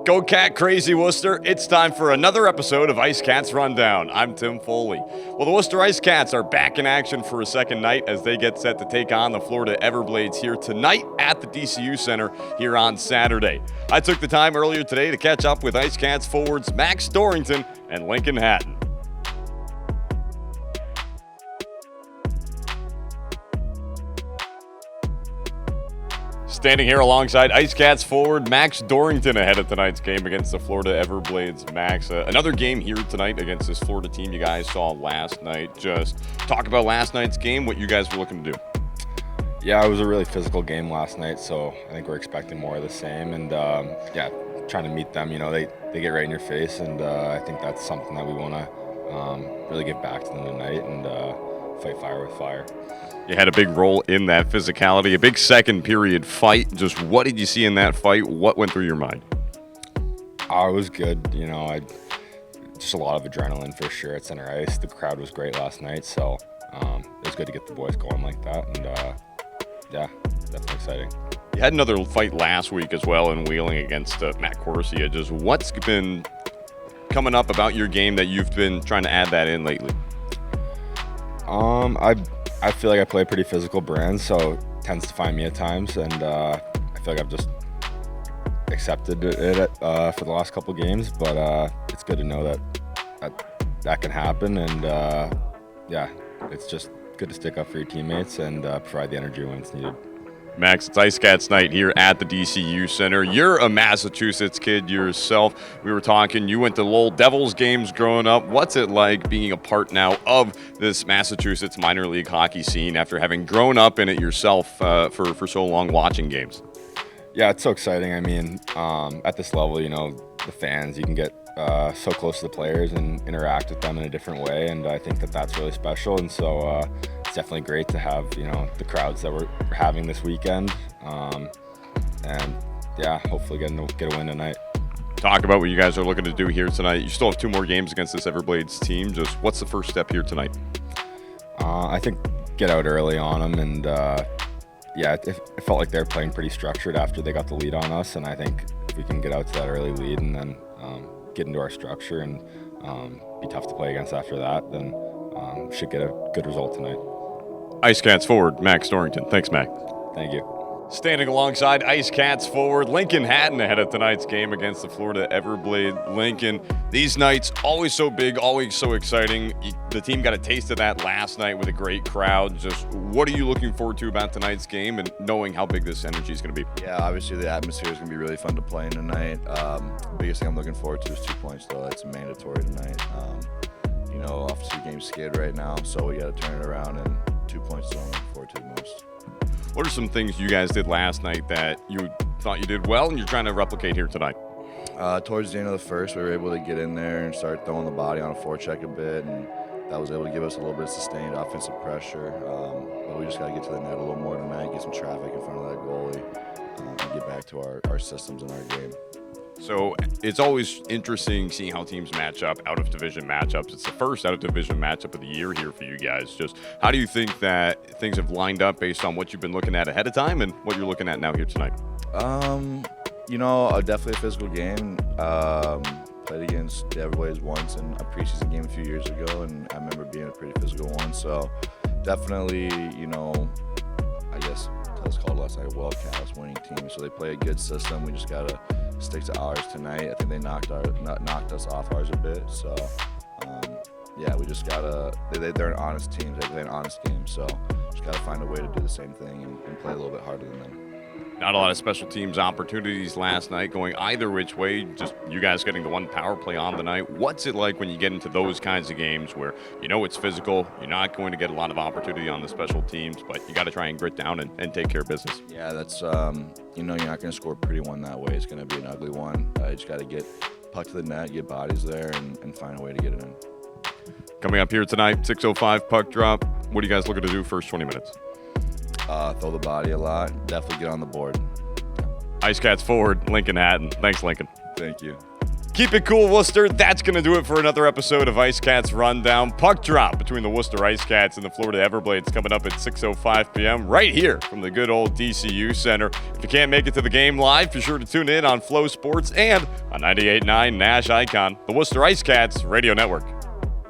Go Cat Crazy Worcester, it's time for another episode of IceCats Rundown. I'm Tim Foley. Well, the Worcester IceCats are back in action for a second night as they get set to take on the Florida Everblades here tonight at the DCU Center here on Saturday. I took the time earlier today to catch up with IceCats forwards Max Dorrington and Lincoln Hatton. Standing here alongside IceCats forward Max Dorrington ahead of tonight's game against the Florida Everblades. Max, another game here tonight against this Florida team you guys saw last night. Just talk about last night's game, what you guys were looking to do. Yeah, it was a really physical game last night, so I think we're expecting more of the same. And trying to meet them, they get right in your face, and I think that's something that we want to really get back to them tonight and fight fire with fire. You had a big role in that physicality, a big second period fight. Just what did you see in that fight? What went through your mind? It was good. Just a lot of adrenaline for sure at center ice. The crowd was great last night, so it was good to get the boys going like that. And definitely exciting. You had another fight last week as well in Wheeling against Matt Corsia. Just what's been coming up about your game that you've been trying to add that in lately? I feel like I play a pretty physical brand, so it tends to find me at times, and I feel like I've just accepted it for the last couple games, but it's good to know that can happen, and it's just good to stick up for your teammates and provide the energy when it's needed. Max, it's IceCats night here at the DCU Center. You're a Massachusetts kid yourself. We were talking, you went to Lowell Devils games growing up. What's it like being a part now of this Massachusetts minor league hockey scene after having grown up in it yourself for so long watching games? Yeah, it's so exciting. I mean, at this level, the fans, you can get so close to the players and interact with them in a different way, and I think that's really special. And so it's definitely great to have the crowds that we're having this weekend, hopefully get a win tonight. Talk about what you guys are looking to do here tonight. You still have 2 more games against this Everblades team. Just what's the first step here tonight? I think get out early on them, and it felt like they were playing pretty structured after they got the lead on us, and I think if we can get out to that early lead and then get into our structure and be tough to play against after that, then should get a good result tonight. IceCats forward Max Dorrington. Thanks, Mac. Thank you. Standing alongside IceCats forward Lincoln Hatton ahead of tonight's game against the Florida Everblade. Lincoln, these nights always so big, always so exciting. The team got a taste of that last night with a great crowd. Just what are you looking forward to about tonight's game and knowing how big this energy is going to be? Yeah, obviously the atmosphere is going to be really fun to play in tonight. Biggest thing I'm looking forward to is 2 points, though. It's mandatory tonight. Obviously the game's skid right now, so we got to turn it around, and 2 points is what I'm looking forward to the most. What are some things you guys did last night that you thought you did well and you're trying to replicate here tonight? Towards the end of the first, we were able to get in there and start throwing the body on a forecheck a bit, and that was able to give us a little bit of sustained offensive pressure. But we just got to get to the net a little more tonight, get some traffic in front of that goalie, and get back to our systems and our game. So it's always interesting seeing how teams match up, out-of-division matchups. It's the first out-of-division matchup of the year here for you guys. Just how do you think that things have lined up based on what you've been looking at ahead of time and what you're looking at now here tonight? Definitely a physical game. Played against the Everblades once in a preseason game a few years ago, and I remember being a pretty physical one. So definitely, I guess Tels called last night a well-cast winning team. So they play a good system. We just got to stick to ours tonight. I think they knocked us off ours a bit. So, we just gotta. They're an honest team. They play an honest game. So, just gotta find a way to do the same thing and play a little bit harder than them. Not a lot of special teams opportunities last night going either which way, just you guys getting the one power play on the night. What's it like when you get into those kinds of games where it's physical, you're not going to get a lot of opportunity on the special teams, but you got to try and grit down and take care of business? Yeah, that's, you're not going to score a pretty one that way. It's going to be an ugly one. You just got to get puck to the net, get bodies there, and find a way to get it in. Coming up here tonight, 6:05 puck drop. What are you guys looking to do first 20 minutes? Throw the body a lot. Definitely get on the board. IceCats forward, Lincoln Hatton. Thanks, Lincoln. Thank you. Keep it cool, Worcester. That's going to do it for another episode of IceCats Rundown. Puck drop between the Worcester IceCats and the Florida Everblades coming up at 6:05 p.m. right here from the good old DCU Center. If you can't make it to the game live, be sure to tune in on Flow Sports and on 98.9 Nash Icon, the Worcester IceCats Radio Network.